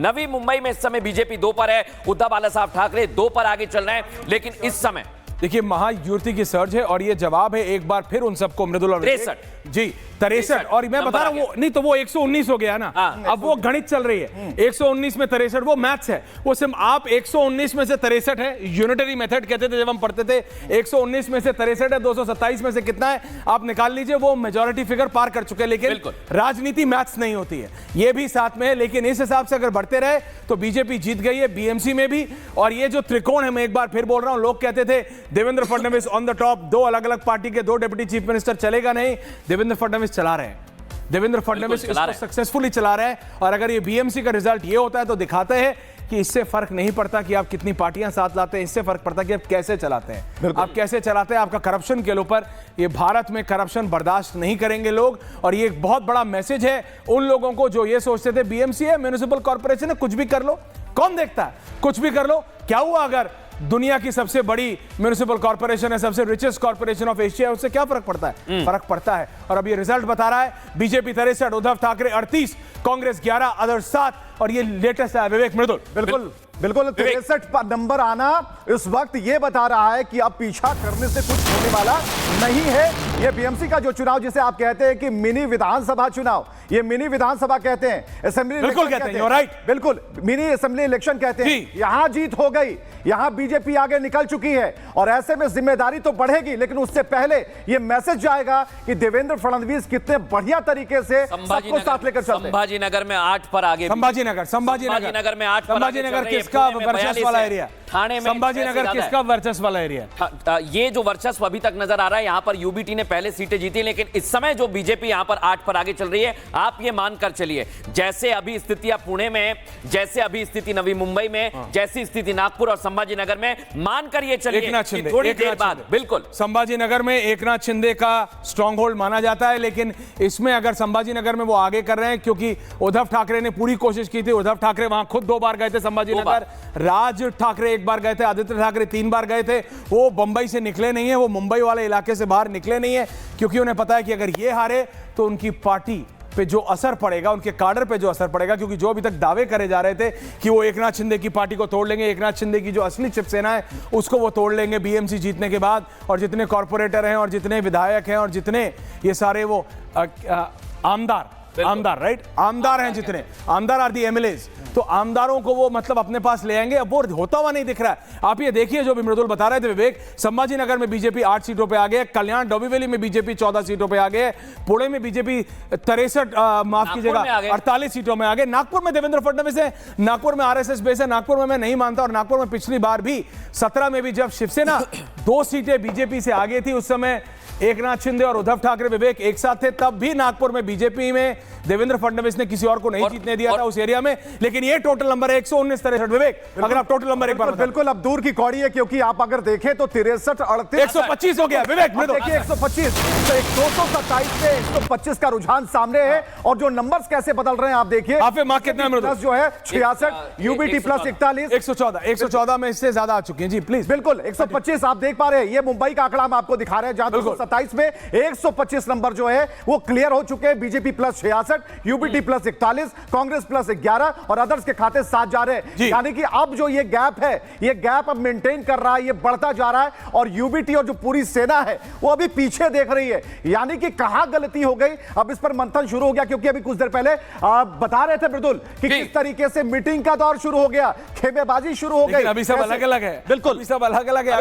नवी मुंबई में इस समय बीजेपी 2 पर है, उद्धव बाला साहब ठाकरे 2 पर आगे चल रहे हैं। लेकिन इस समय देखिए महायुति की सर्ज है और ये जवाब है एक बार फिर उन सबको, मृदुल और 63 जी 63 और मैं बता रहा हूं वो नहीं तो वो 119 हो गया ना। अब वो गणित चल रही है, 119 में 63 वो मैथ्स है। वो सिर्फ आप 119 में से 63 है, यूनिटरी मेथड कहते थे जब हम पढ़ते थे। 119 में से 63 है, 227 में से कितना है आप निकाल लीजिए, वो मेजॉरिटी फिगर पार कर चुके हैं। लेकिन राजनीति मैथ्स नहीं होती है, ये भी साथ में है। लेकिन इस हिसाब से अगर बढ़ते रहे तो बीजेपी जीत गई है बीएमसी में भी। और ये जो त्रिकोण है, मैं एक बार फिर बोल रहा हूं, लोग कहते थे Devendra Fadnavis on the top, 2 अलग अलग पार्टी के 2 डिप्टी चीफ मिनिस्टर, चलेगा नहीं। देवेंद्र फडणवीस चला रहे हैं, देवेंद्र फडणवीस इसको सक्सेसफुली चला रहे हैं। और अगर ये बीएमसी का रिजल्ट ये होता है तो दिखाते हैं कि इससे फर्क नहीं पड़ता कि आप कितनी पार्टियां साथ लाते हैं, इससे फर्क पड़ता है कि आप कैसे चलाते हैं, आप कैसे चलाते हैं, आपका करप्शन के ऊपर। ये भारत में करप्शन बर्दाश्त नहीं करेंगे लोग। और ये एक बहुत बड़ा मैसेज है उन लोगों को जो ये सोचते थे बीएमसी है, म्युनिसिपल कॉर्पोरेशन है, कुछ भी कर लो, कौन देखता है, कुछ भी कर लो। क्या हुआ अगर दुनिया की सबसे बड़ी म्युनिसिपल कॉर्पोरेशन है, सबसे रिचेस्ट कॉर्पोरेशन ऑफ एशिया, उससे क्या फर्क पड़ता है? फर्क पड़ता है। और अब ये रिजल्ट बता रहा है बीजेपी 63, उद्धव ठाकरे 38, कांग्रेस 11, अदर्स 7। और ये लेटेस्ट है विवेक मृदुल। बिल्कुल 63 नंबर आना इस वक्त ये बता रहा है कि अब पीछा करने से कुछ होने वाला नहीं है। ये बीएमसी का जो चुनाव जिसे आप कहते हैं कि मिनी विधानसभा चुनाव, ये मिनी विधानसभा कहते हैं, असेंबली बिल्कुल कहते हैं, राइट, बिल्कुल मिनी असेंबली इलेक्शन कहते हैं। यहां जीत हो गई, यहां बीजेपी आगे निकल चुकी है और ऐसे में जिम्मेदारी तो बढ़ेगी, लेकिन उससे पहले ये मैसेज जाएगा कि देवेंद्र फडणवीस कितने बढ़िया तरीके से सबको साथ लेकर चलते हैं। संभाजीनगर में 8 पर आगे, संभाजीनगर में 8 पर, संभाजीनगर किसका वर्चस्व वाला एरिया? थाने में संभाजीनगर किसका वर्चस्व वाला एरिया? ये जो वर्चस्व अभी तक नजर आ रहा है, यहां पर यूबीटी ने पहले सीटें जीती, लेकिन इस समय जो बीजेपी यहां पर 8 पर आगे चल रही है, आप ये मानकर चलिए जैसे अभी स्थितियां पुणे में, जैसे अभी स्थिति नवी मुंबई में, जैसी स्थिति नागपुर और संभाजीनगर में, मानकर ये चलिए थोड़ी देर बाद बिल्कुल संभाजीनगर में एकनाथ शिंदे का स्ट्रॉन्ग होल्ड माना जाता है। लेकिन इसमें अगर संभाजीनगर में वो आगे कर रहे हैं क्योंकि उद्धव ठाकरे ने पूरी कोशिश की थी। उद्धव ठाकरे वहां खुद 2 बार गए थे संभाजीनगर, राज ठाकरे 1 बार गए थे, आदित्य ठाकरे 3 बार गए थे। वो बंबई से निकले नहीं है, वो मुंबई वाले इलाके से बाहर निकले नहीं है, क्योंकि उन्हें पता है कि अगर ये हारे तो उनकी पार्टी पे जो असर पड़ेगा, उनके काडर पे जो असर पड़ेगा, क्योंकि जो अभी तक दावे करे जा रहे थे कि वो एकनाथ शिंदे की पार्टी को तोड़ लेंगे, एकनाथ शिंदे की जो असली शिवसेना है उसको वो तोड़ लेंगे बीएमसी जीतने के बाद। और जितने कॉर्पोरेटर हैं और जितने विधायक हैं और जितने ये सारे वो आमदार राइट, आमदार हैं, जितने आमदार आर दी एमएलएज, तो आमदारों को वो मतलब अपने पास ले आएंगे। अब वो होता हुआ नहीं दिख रहा है। आप ये देखिए जो भी मृदुल बता रहे थे विवेक, संभाजीनगर में बीजेपी 8 सीटों पे आ गए, कल्याण डोंबिवली में बीजेपी 14 सीटों पे आ गए, पुणे में बीजेपी 63 माफ कीजिएगा 48 सीटों में आ गए। नागपुर में देवेंद्र फडणवीस है, नागपुर में आरएसएस बेस है, नागपुर में मैं नहीं मानता। और नागपुर में पिछली बार भी 17 में भी जब शिवसेना 2 सीटें बीजेपी से आगे थी, उस समय एकनाथ शिंदे और उद्धव ठाकरे विवेक एक साथ थे, तब भी नागपुर में बीजेपी में देवेंद्र फडणवीस ने किसी और को नहीं जीतने दिया था उस एरिया में। लेकिन ये टोटल नंबर है 119 63 विवेक, अगर आप टोटल नंबर एक बार बिल्कुल अब दूर की कौड़ी है, क्योंकि आप अगर देखें तो 63 38 125 हो गया विवेक, देखिए 125 तो 227 से 125 का रुझान सामने है। और जो नंबर्स कैसे बदल रहे हैं आप देखिए, आप मार्क कितना प्लस जो है 66, यूबीटी प्लस 41, 114 में इससे ज्यादा आ चुके हैं जी, प्लीज। बिल्कुल 125 आप देख पा रहे हैं, ये मुंबई का आंकड़ा हम आपको दिखा रहे हैं, जहां 227 में 125 नंबर जो है वो क्लियर हो चुके हैं। BJP plus 66, UBT plus 41, Congress plus 11 और अदर्स के खाते 7 जा रहे हैं। यानी कि अब जो ये गैप है, ये गैप अब मेंटेन कर रहा है, ये बढ़ता जा रहा है। और यूबीटी और जो पूरी सेना है वो अभी पीछे देख रही है, यानी कि कहां गलती हो गई, अब इस पर मंथन शुरू हो गया। क्योंकि अभी कुछ देर पहले बता रहे थे मृदुल कि किस तरीके से मीटिंग का दौर शुरू हो गया, खेमेबाजी शुरू हो गई। अभी सब अलग अलग है, बिल्कुल सब अलग अलग है,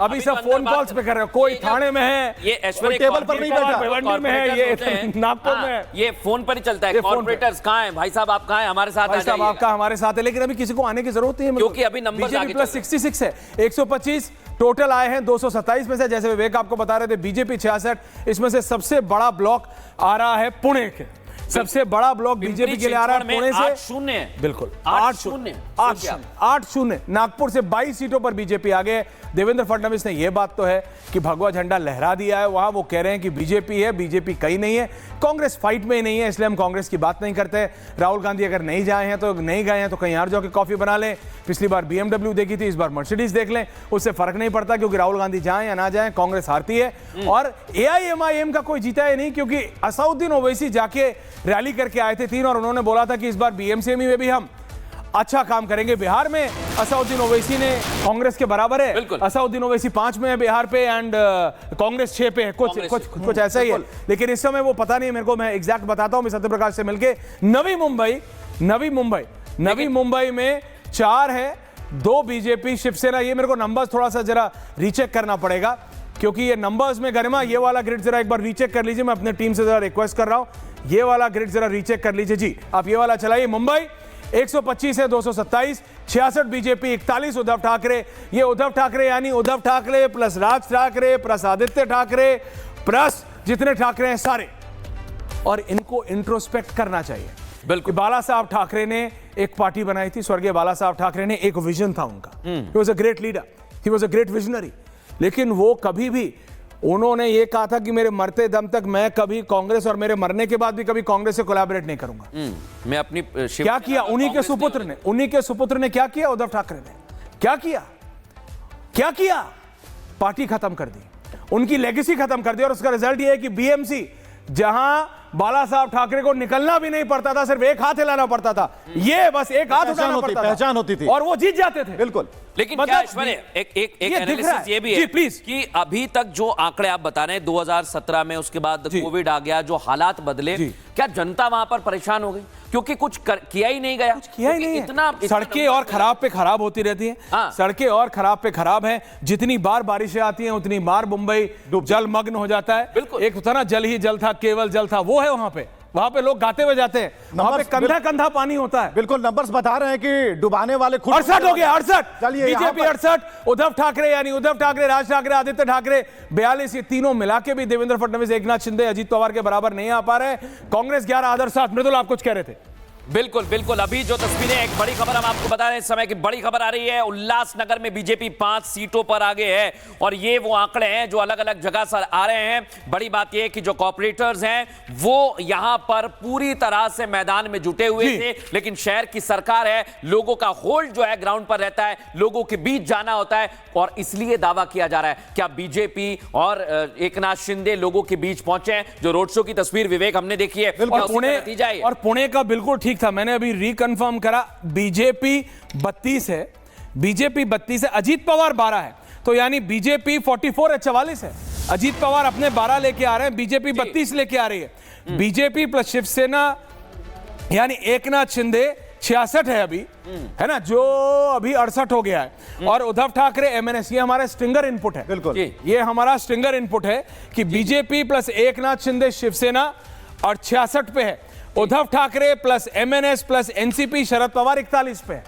अभी सब फोन कॉल्स पे कर रहे हो, कोई थाने में है, ये टेबल पर नहीं बैठा, में है, ये नागपुर में है, ये फोन पर ही चलता है। कॉर्पोरेटर्स कहां हैं? भाई साहब आप कहां हैं? हमारे साथ आ जाइए। आपका हमारे साथ है, लेकिन अभी किसी को आने की जरूरत नहीं है, क्योंकि अभी नंबर बीजेपी प्लस 66 है, 125 टोटल आए हैं 227 में से। जैसे विवेक आपको बता रहे थे बीजेपी 66, इसमें से सबसे बड़ा ब्लॉक आ रहा है पुणे के, सबसे बड़ा ब्लॉक बीजेपी के लिए आ रहा है पुणे से 8-0 बिल्कुल 8-0 नागपुर से 22 सीटों पर बीजेपी आगे। देवेंद्र फडणवीस ने यह बात तो है कि भगवा झंडा लहरा दिया है, वहां वो कह रहे हैं कि बीजेपी है, बीजेपी कहीं नहीं है, कांग्रेस फाइट में ही नहीं है, इसलिए हम कांग्रेस की बात नहीं करते। राहुल गांधी अगर नहीं जाए हैं तो नहीं गए हैं तो कहीं और जाके कॉफी बना लें। पिछली बार बीएमडब्ल्यू देखी थी, इस बार मर्सिडीज देख लें, उससे फर्क नहीं पड़ता, क्योंकि राहुल गांधी जाए या ना जाए कांग्रेस हारती है। और एआईएमआईएम का कोई जीता है नहीं, क्योंकि असदुद्दीन ओवैसी जाके रैली करके आए थे 3 और उन्होंने बोला था कि इस बार बीएमसीएमई में भी हम अच्छा काम करेंगे। बिहार में असदुद्दीन ओवैसी ने कांग्रेस के बराबर है, बिल्कुल। असदुद्दीन ओवैसी 5 में है बिहार पे एंड कांग्रेस 6 पे है, कुछ ऐसा ही है। लेकिन इस समय वो पता नहीं मेरे को, मैं एग्जैक्ट बताता हूं, मैं सत्यप्रकाश से मिलके नवी मुंबई में 4 है, 2 बीजेपी शिवसेना। ये मेरे को नंबर्स थोड़ा सा जरा रीचेक करना पड़ेगा क्योंकि ये नंबर्स में गरिमा ये वाला ग्रिड जरा एक बार रीचेक कर लीजिए। मैं अपने टीम से जरा रिक्वेस्ट कर रहा हूं, ये वाला ग्रिड जरा रीचेक कर लीजिए जी। आप ये वाला चलाइए। मुंबई 125 है, 227, 66 बीजेपी, 41 उद्धव ठाकरे। ये उद्धव ठाकरे यानी Uddhav Thackeray plus Raj Thackeray plus Aditya Thackeray plus जितने ठाकरे हैं सारे, और इनको इंट्रोस्पेक्ट करना चाहिए। बिल्कुल। बाला साहब ठाकरे ने एक पार्टी बनाई थी, स्वर्गीय बाला साहब ठाकरे ने, एक विजन था उनका। He was a great leader, he was a great visionary. लेकिन वो कभी भी, उन्होंने ये कहा था कि मेरे मरते दम तक मैं कभी कांग्रेस, और मेरे मरने के बाद भी कभी कांग्रेस से कोलैबोरेट नहीं करूंगा। मैं अपनी क्या किया उन्हीं के सुपुत्र ने क्या किया? उद्धव ठाकरे ने क्या किया? पार्टी खत्म कर दी, उनकी लेगेसी खत्म कर दी, और उसका रिजल्ट ये है कि बीएमसी, जहां बाला साहब ठाकरे को निकलना भी नहीं पड़ता था, सिर्फ एक हाथ हिलाना पड़ता था, ये बस एक हाथ उठाना पड़ता था, पहचान होती थी, और वो जीत जाते थे। बिल्कुल। लेकिन मतलब क्या ऐश्वर्य, एक एनालिसिस ये भी है कि अभी तक जो आंकड़े आप बता रहे हैं 2017 में, उसके बाद कोविड आ गया, जो हालात बदले, क्या जनता वहां पर परेशान हो गई क्योंकि कुछ किया ही नहीं गया? किया ही नहीं है। इतना सड़कें और खराब पे खराब होती रहती हैं। हाँ। सड़कें और खराब पे खराब हैं। जितनी बार बारिशें आती हैं उतनी बार मुंबई जलमग्न हो जाता है। बिल्कुल। एक था ना, जल ही जल था, केवल जल था, वो है वहां पे लोग गाते हुए जाते हैं, वहां पे कंधा कंधा पानी होता है। बिल्कुल, नंबर्स बता रहे हैं कि डुबाने वाले खुद 68 हो गया, 68। चलिए, बीजेपी 68, उद्धव ठाकरे यानी उद्धव ठाकरे, राज ठाकरे, आदित्य ठाकरे 42। ये तीनों मिला के भी देवेंद्र फडणवीस, एकनाथ शिंदे, अजीत पवार के बराबर नहीं आ पा रहे। कांग्रेस 11, अदर 7। मृदुल, आप कुछ कह रहे थे? बिल्कुल बिल्कुल। अभी जो तस्वीरें, एक बड़ी खबर हम आपको बता रहे हैं, इस समय की बड़ी खबर आ रही है। उल्लासनगर में बीजेपी 5 सीटों पर आगे है, और ये वो आंकड़े हैं जो अलग अलग जगह से आ रहे हैं। बड़ी बात यह है कि जो कॉर्पोरेटर्स हैं वो यहां पर पूरी तरह से मैदान में जुटे हुए थे, लेकिन शहर की सरकार है, लोगों का होल्ड जो है ग्राउंड पर रहता है, लोगों के बीच जाना होता है, और इसलिए दावा किया जा रहा है क्या बीजेपी और एकनाथ शिंदे लोगों के बीच पहुंचे हैं। जो रोड शो की तस्वीर विवेक हमने देखी है, और पुणे का बिल्कुल ठीक था, मैंने अभी रिकंफर्म करा, बीजेपी 32 है, बीजेपी 32 है, अजीत पवार 12 है, तो यानी बीजेपी 44 है, 44 है। अजीत पवार अपने 12 लेके आ रहे हैं, बीजेपी 32 लेके आ रही है। बीजेपी प्लस शिवसेना यानी एकनाथ शिंदे 66 है अभी, है ना, जो अभी 68 हो गया है। और उद्धव ठाकरे एमएनएस, ये हमारा स्ट्रिंगर इनपुट है। बिल्कुल, ये हमारा स्ट्रिंगर इनपुट है कि बीजेपी प्लस एकनाथ शिंदे शिवसेना और 66 पे है। Uddhav Thackeray plus MNS plus NCP Sharad Pawar 41 पे है।